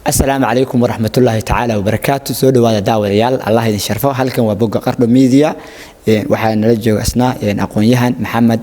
السلام عليكم ورحمة الله تعالى وبركاته. سود وهذا دعوة ريال الله يدين شرفه. هل كان وبقى قرب ميديا وحنا نرجع أثناء أقوياء محمد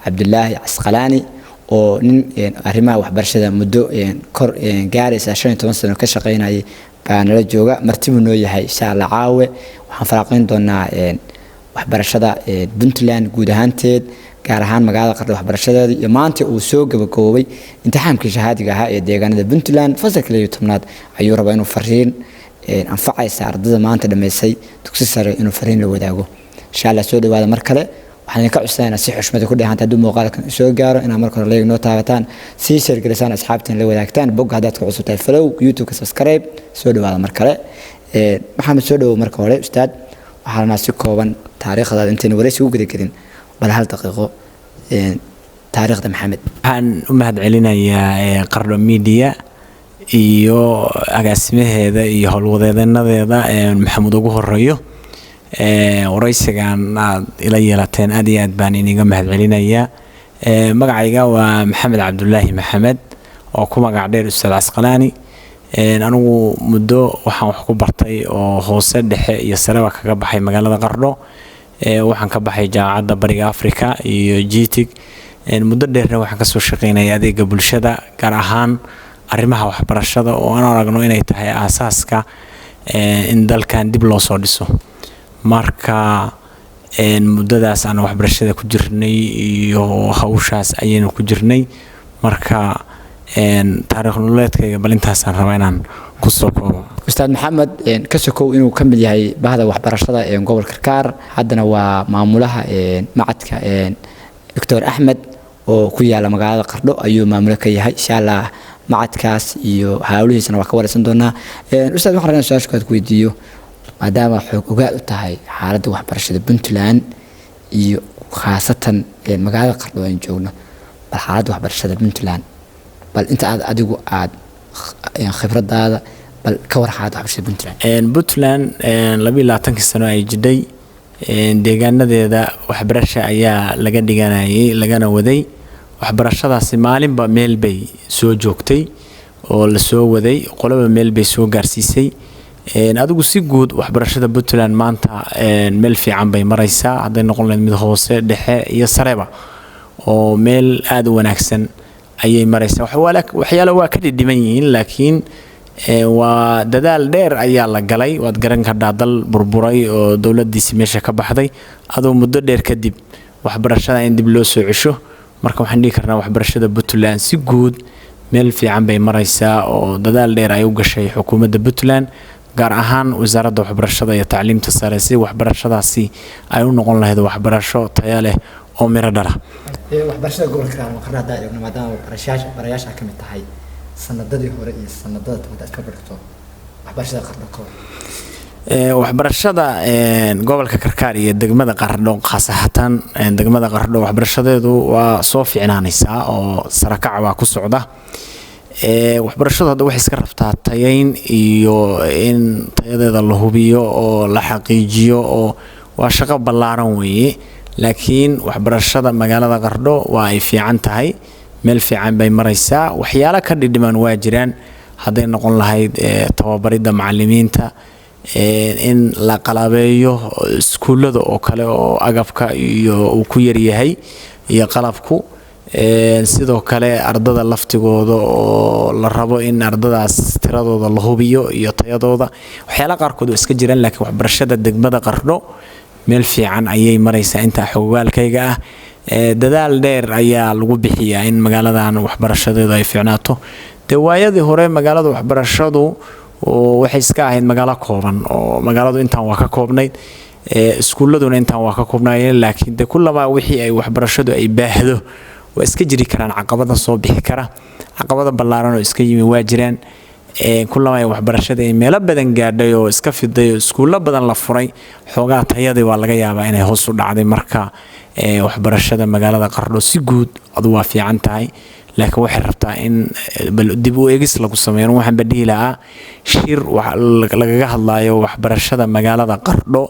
عبد الله عسقلاني ونن أرمى وحبرشة مدة كر جارس عشان تونسنا كشقينا بنرجع مرتب نوية هاي شغلة عاوة وحنفرقين دونا وحبرشة بنتلان جودهانتد gaar ahaan magaalada Qardho waxbarashadeeda iyo maanta uu soo gabagabay imtixaankii shahaadiga ahaa ee deegaanada Puntland fasalka 12aad ayuu rabaa inuu fariin anfacaysa ardayda maanta dhameysay dugsi sare inuu fariin la wadaago insha Allah soo dhawaada mar kale waxaan ka codsanaa si xushmad ku dhahan haduu muuqaalkan soo gaaro in marka hore leeyahay taabataan si share gareysaan asxaabtiin la wadaagtaan bog hadaad ku cusubtahay follow YouTube subscribe soo dhawaada mar kale maxamed soo dhaw marka hore ustaad waxaana si kooban taariikhda intaan wareysi ugu gudagin bal hal daqiiqo taariikhda maxamed waxaan u mahad celinayaa Qardho Media iyo agaasimaheeda iyo howlwadeedanadeeda maxamed ugu horeeyo wareysigan aad ila yeelateen aad iyo aad baan iniga mahad celinayaa magacayga waa Maxamed Cabdullaahi Maxamed oo ku magac dheer Ustaad Casqalaani anigu muddo waxaan wax ku bartay oo hoose dhexe iyo sare kaga baxay magaalada Qardho waxaan ka baxay jaamacadda Bariga Afrika iyo GTIC muddo dheerna waxaan ka soo shaqeynay adeega bulshada gaar ahaan arrimaha waxbarashada oo aan aragno inay tahay aasaaska in dalkan dib loo soo dhiso marka muddadaas aan waxbarashada ku jirnay iyo hawshaas ayaynu ku jirnay marka taariikh nololeedkayga bal intaas aan rabaa inaan ku soo koobo Ustaad Maxamed ka sokow inuu ka mid yahay bahda waxbarashada ee gobolka Karkaar haddana waa maamulaha macadka Dr. Ahmed oo ku yaala magaalada Qardho ayuu maamul ka yahay insha Allah macadkaas iyo hawlihiisana waa ka wareysan doonaa Ustaad waxaan rabaa su'aal ku weydiiyo maadaama xog ogaal u tahay xaaladda waxbarashada Puntland iyo khaasatan magaalada Qardho aan joogno bal xaaladda waxbarashada Puntland bal inta adigu aad khibradaada bal ka war xaalada waxbarashada Puntland 22 sano ay jiday deegaanadeeda waxbarasho ayaa laga dhiganayay lagana waday waxbarashadaasi maalinba meel bay soo joogtay oo la soo waday qolaba meel bay soo gaarsiisay adigu si guud waxbarashada Puntland maanta meel fiican bay maraysaa haday noqon lahayd mid hoose dhexe iyo sareba oo meel aad u wanaagsan ayay maraysaa waxyaalo waa ka dhiman yihiin laakiin waa dadaal dheer ayaa la galay waad garan kartaa dal burburay oo dawladdiisa meesha ka baxday adoo muddo dheer kadib waxbarashada in dib loo soo cesho marka waxaan dhigi karnaa waxbarashada Puntland si guud meel fiican bay maraysaa oo dadaal dheer ay u gashay xukuumadda Puntland gaar ahaan wasaaradda waxbarashada iyo tacliinta sare si waxbarashadaasi ay u noqon lahayd waxbarasho tayo leh oo miro dhala waxbarashada gobolka Qardho daayirna maadaama barayaasha ka mid tahay sanadadii hore iyo sanadada dambe aad ka barto waxbarashada Qardho ka waxbarashada gobolka Karkaar iyo degmada Qardho khaasatan degmada Qardho waxbarashadeedu waa soo fiicnaanaysaa oo sarakac waa ku socda waxbarashadu hadda waxay iska rabtaa tayayn iyo in tayadeeda la hubiyo oo la xaqiijiyo oo waa shaqo ballaaran weeye laakiin waxbarashada magaalada Qardho waa ay fiican tahay meel fiican bay maraysaa waxyaalo ka dhidhiman waa jiraan haday noqon lahayd tababarida macallimiinta in la qalabeeyo iskuulada oo kale oo agabka iyo uu ku yar yahay iyo qalabku sidoo kale ardada laftigooda oo la rabo in ardadaas tiradooda la hubiyo iyo tayadooda waxyaalo qaarkood iska jiraan laakiin waxbarashada degmada Qardho meel fiican ayay maraysaa inta xogaalkayga ah dadaal dheer ayaa lagu bixiyaa in magaaladan waxbarashadeedu ay fiicnaato waayadii hore magaalada waxbarashadu waxay iska ahayd magaalo kooban oo magaaladu intaan waa ka koobnayd iskuuladuna intaan waa ka koobnaayeen laakiin kullaba wixii ay waxbarashadu ay baahdo waa iska jiri karaan caqabada soo bixi kara caqabada ballaaran oo iska yimi waa jiraan kullaba ay waxbarashada ay meelo badan gaadhay oo iska fiday iskuulo badan la furay xoogaa tayadii waa laga yaabaa inay hoos u dhacday marka waxbarashada magaalada Qardho si guud adu waa fiican tahay laakiin waxay rabtaa in dib u eegis lagu sameeyo waxaan badii lahaa shir laga hadlayo waxbarashada magaalada Qardho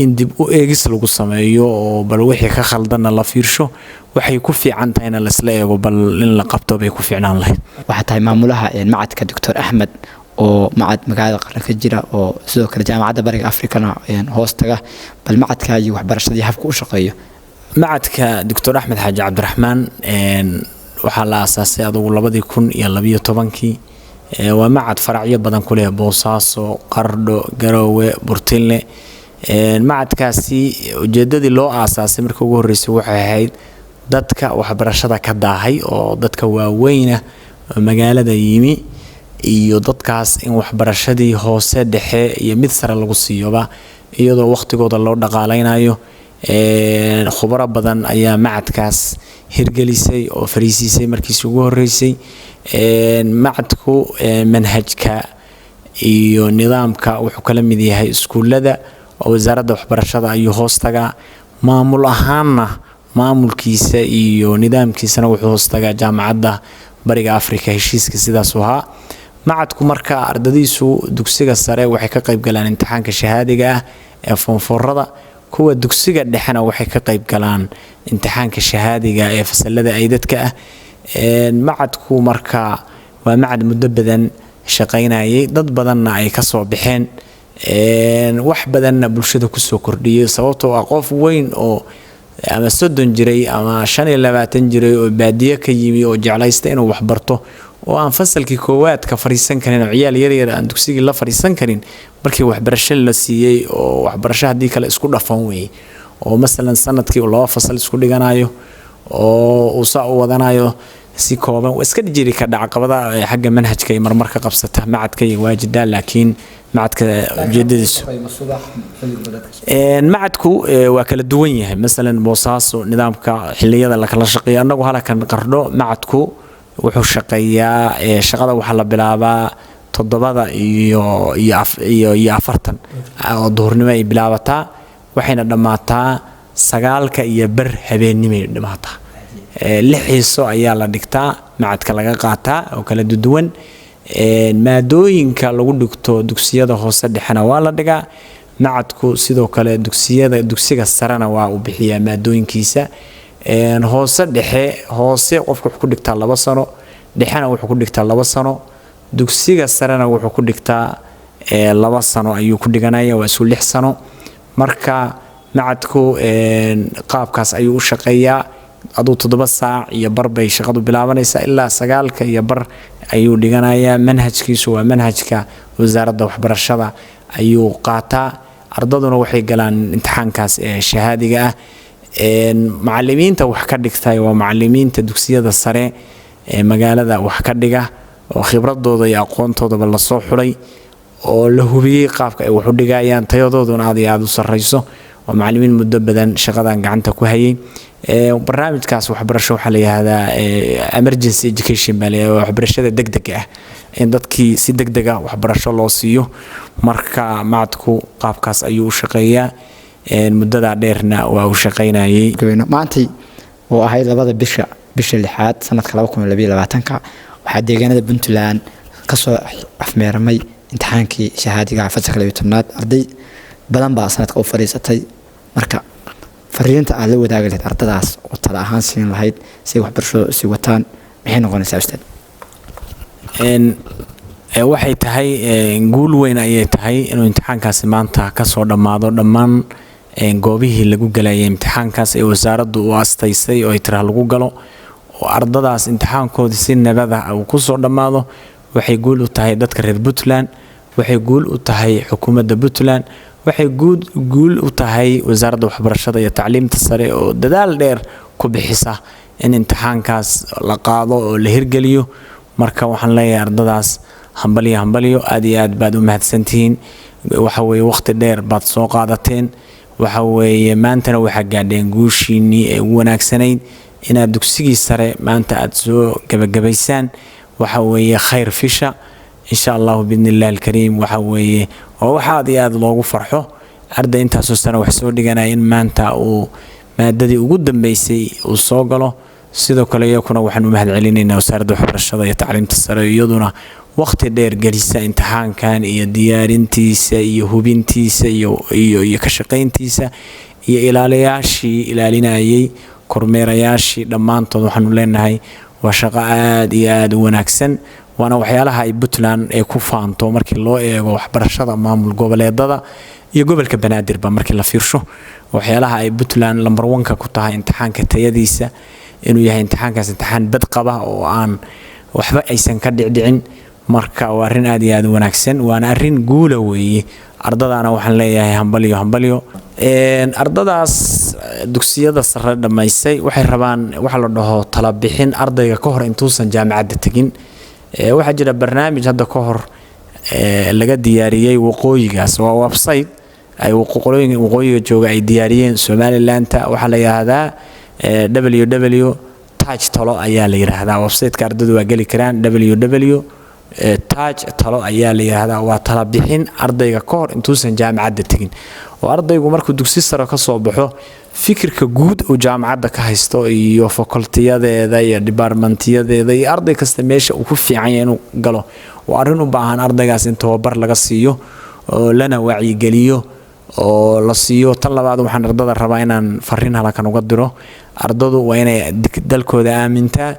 in dib u eegis lagu sameeyo oo bal wixii ka khaldana la fiirsho waxay ku fiican tahay in la isla eego bal in la qabto bay ku fiicnaan lahayd waxa tahay maamulaha macadka Dr. Ahmed oo macad magaalada Qarno ka jira oo sidoo kale jaamacadda Bariga Afrikana hoos taga bal macadkaagi waxbarashadii habka u shaqeeyo. macadka Dr. Axmed Xaaji Cabdiraxmaan waxaa la aasaasay adigu 2012 waa macad faracyo badan ku leh Boosaaso, Qardho, Garowe, Burtinle. macadkaasi ujeedadii loo aasaasay markii ugu horeysay waxay ahayd dadka waxbarashada ka daahay oo dadka waaweyna magaalada yimi iyo dadkaas in waxbarashadii hoose dhexe iyo mid sare lagu siiyoba iyadoo waqtigooda loo dhaqaaleynayo. khubaro badan ayaa macadkaas hirgelisay oo fariisisay markii ugu horeysay. macadku manhajka iyo nidaamka wuxuu kala mid yahay iskuulada oo wasaaradda waxbarashada ayuu hoos tagaa. maamul ahaanna maamulkiisa iyo nidaamkiisana wuxuu hoos tagaa jaamacadda Bariga Afrika heshiiska sidaas ahaa. macadku marka ardaydiisu dugsiga sare waxay ka qayb galaan imtixaanka shahaadiga ah ee foonforada, kuwa dugsiga dhexena waxay ka qayb galaan imtixaanka shahaadiga ee fasalada ay dadka ah. macadku marka waa macad muddo badan shaqeynayay, dad badanna ay ka soo baxeen, wax badanna bulshada ku soo kordhiyay sababtoo ah qof weyn oo ama 30 jiray ama 25 jiray oo baadiye ka yimi oo jeclaysta inuu wax barto oo aan fasalkii koowaad ka fariisan karin oo ciyaal yar yar aan dugsiga la fariisan karin markii waxbarasho la siiyay oo waxbarasho hadii kale isku dhafan weey oo mesela sanadkii laba fasal isku dhiganayo oo uu saa u wadanayo si kooban iska jiri ka dhacqabada xagga manhajka ay marmarka qabsata macadka iyo waajida laakiin macadka ujeedadiisu macadku waa kala duwan yahay. mesela Boosaaso nidaamka xilliyada la kala shaqeeyo anagu halkan Qardho macadku wuxuu shaqeeyaa shaqada waxa la bilaabaa 7 iyo 40 oo duhurnimo ay bilaabataa waxayna dhamaataa 9 iyo bar habeenimo ay dhamaataa. 6 xiiso ayaa la dhigtaa macadka laga qaataa oo kala duwan. maadooyinka lagu dhigto dugsiyada hoose dhexena waa la dhigaa. macadku sidoo kale dugsiga sarena waa u bixiyaa maadooyinkiisa. hoose dhexe hoose qofku wuxuu ku dhigtaa 2 sano, dhexena wuxuu ku dhigtaa 2 sano, dugsiga sarena wuxuu ku dhigtaa 2 sano ayuu ku dhiganaya waa isku 6 sano. marka macadku qaabkaas ayuu u shaqeeyaa aduu 7 saac iyo bar bay shaqadu bilaabanaysaa ilaa 9 iyo bar ayuu dhiganayaa. manhajkiisu waa manhajka wasaaradda waxbarashada ayuu qaataa. ardaduna waxay galaan imtixaankaas shahaadiga ah. macallimiinta wax ka dhigtay waa macallimiinta dugsiyada sare ee magaalada wax ka dhiga oo khibradooda iyo aqoontooda la soo xulay oo la hubiyay qaabka ay wax u dhigayaan tayadooduna aad u sareyso. waa macallimiin muddo badan shaqadan gacanta ku hayay. barnaamijkaas waxbarasho waxa la yiraahdaa emergency education baa waxbarashada degdeg ah in dadkii si degdeg ah waxbarasho loo siiyo. marka macadku qaabkaas ayuu u shaqeeyaa muddada dheerna waa u shaqeynayay. maantay oo ahayd 2 bisha 6 sanadka 2022 waxa deegaanada Puntland ka soo afmeermay imtixaankii shahaadiga fasalka 12aad. arday badan baa sanadka u fariisatay. marka fariinta aad la wadaagi lahayd ardadaas oo tala ahaan siin lahayd si waxbarashada si wataan maxay noqonaysaa ustaad? waxay tahay guul weyn ayay tahay inuu imtixaankaasi maanta ka soo dhamaado dhammaan goobihii lagu galayay imtixaankaas ee wasaaraddu u astaysay oo ay tira lagu galo oo ardadaas imtixaankoodii si nabad ah uu ku soo dhamaado. waxay guul u tahay dadka reer Puntland, waxay guul u tahay xukuumadda Puntland, waxay guul u tahay wasaaradda waxbarashada iyo tacliinta sare oo dadaal dheer ku bixisa in imtixaankaas la qaado oo la hirgeliyo. marka waxaan leeyahay ardadaas hambaliyo aad iyo aad baad u mahadsantihiin. waxa weeye waqti dheer baad soo qaadateen. waxa weeye maantana waxa gaadheen guushiinii ee ugu wanaagsanayd inaad dugsigii sare maanta aad soo gabagabaysaan. waxa weeye khayr fisha insha Allah biidnillaahi alkariim. waxa weeye oo waxa aad loogu farxo arday intaas oo sano wax soo dhiganay in maanta uu maadadii ugu dambeysay uu soo galo. sidoo kale iyaguna waxaan u mahadcelinaynaa wasaaradda waxbarashada iyo tacliinta sare iyaduna waqti dheer galisa imtixaankan iyo diyaarintiisa iyo hubintiisa iyo ka shaqeyntiisa iyo ilaaliyaashii ilaalinayay kormeerayaashii dhammaantood waxaanu leenahay waa shaqo aad iyo aad u wanaagsan. waana waxyaalaha ay Puntland ay ku faanto markii loo eego waxbarashada maamul goboleedada iyo gobolka Banaadir ba markii la fiirsho waxyaalaha ay Puntland number 1 ka ku tahay imtixaanka tayadiisa inuu yahay imtixaankaas imtixaan bad qaba oo aan waxba aysan ka dhicin marka waa arrin aad iyo aad wanaagsan waana arrin guula weeye ardadana waxaan leeyahay hambaliyo ardadaas dugsiyada sare dhamaysay waxay rabaan waxa la dhaho tala bixin ardayga ka hor intuusan jaamacadda tagin waxa jira barnaamij hadda ka hor laga diyaariyay waqooyigaas waa website ay waqooyiga jooga ay diyaariyeen Somaliland waxa la yiraahdaa www.taj-talo ayaa la yiraahdaa website-ka ardadu waa gali karaan www.taj-talo ayaa la yiraahdaa waa tala bixin ardayga ka hor intuusan jaamacadda tagin oo ardaygu markuu dugsi sare ka soo baxo fikirka guud oo jaamacadda ka haysto iyo faculty-yadeeda iyo department-yadeeda iyo arday kasta meesha uu ku fiican yahay inuu galo waa arrin u baahan ardaygaas in tababar laga siiyo oo lana wacyi geliyo oo la siiyo tan labaad waxaan ardada rabaa inaan fariin halkan uga diro ardadu waa inay dalkooda aamintaa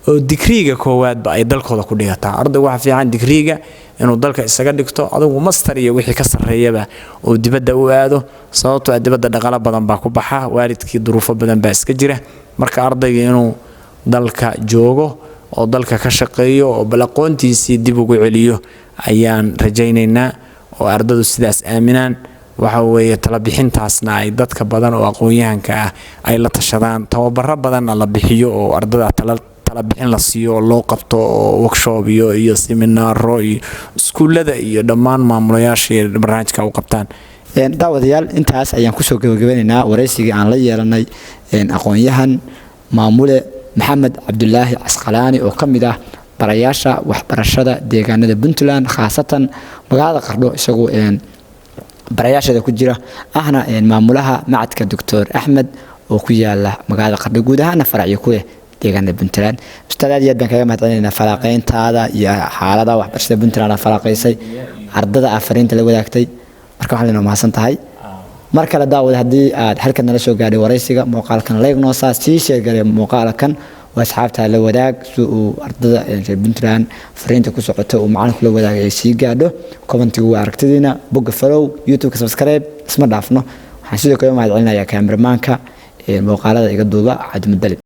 oo digriga koowaad ba ay dalkooda ku dhigataa ardaygu waxa fiican digriga inuu dalka isaga dhigto adigu master iyo wixii ka sareeyaba oo dibadda u aado sababtoo ah dibadda dhaqaale badan baa ku baxa waalidkii duruufo badan baa iska jira marka ardayga inuu dalka joogo oo dalka ka shaqeeyo oo balaqoontiisii dib ugu celiyo ayaan rajaynaynaa oo ardadu sidaas aaminaan waxa weeye tala bixintaasna ay dadka badan oo aqoon-yahanka ah ay la tashadaan tababaro badan la bixiyo oo ardada tala bixin la siiyo loo qabto workshop iyo seminaaro iyo iskuulada iyo dhammaan maamulayaasha barnaamijka u qabtaan daawadayaal intaas ayaan ku soo gabagabeynaa wareysiga aan la yeelanay aqoon-yahan maamule Maxamed Cabdulaahi Casqalaani oo kamid ah barayaasha waxbarashada deegaanada Puntland khaasatan magaalada Qardho isagoo barayaashada ku jira ahna maamulaha macadka Dr. Axmed oo ku yaala magaalada Qardho guud ahaan faracyo ku leh deegaanada Puntland ustaadiyad baan kaga mahadcelinaynaa falaqeyntaada iyo xaaladda waxbarashada Puntland falaqeysay ardada afariinta la wadaagtay marka waxaan leenahay mahadsan tahay mar kale daawad hadii aad halkan nala soo gaadhay wareysiga muuqaalkan like noo saa sii share garay muuqaalkan waa asxaabta la wadaag soo ardada Puntland fariinta ku socota oo macalinku la wadaag ay sii gaadho commentiga waa aragtidiina bogga follow YouTube subscribe isma dhaafno waxaan sidoo kale mahadcelinayaa cameramanka muuqaalada iga duuba Cabdi Madalib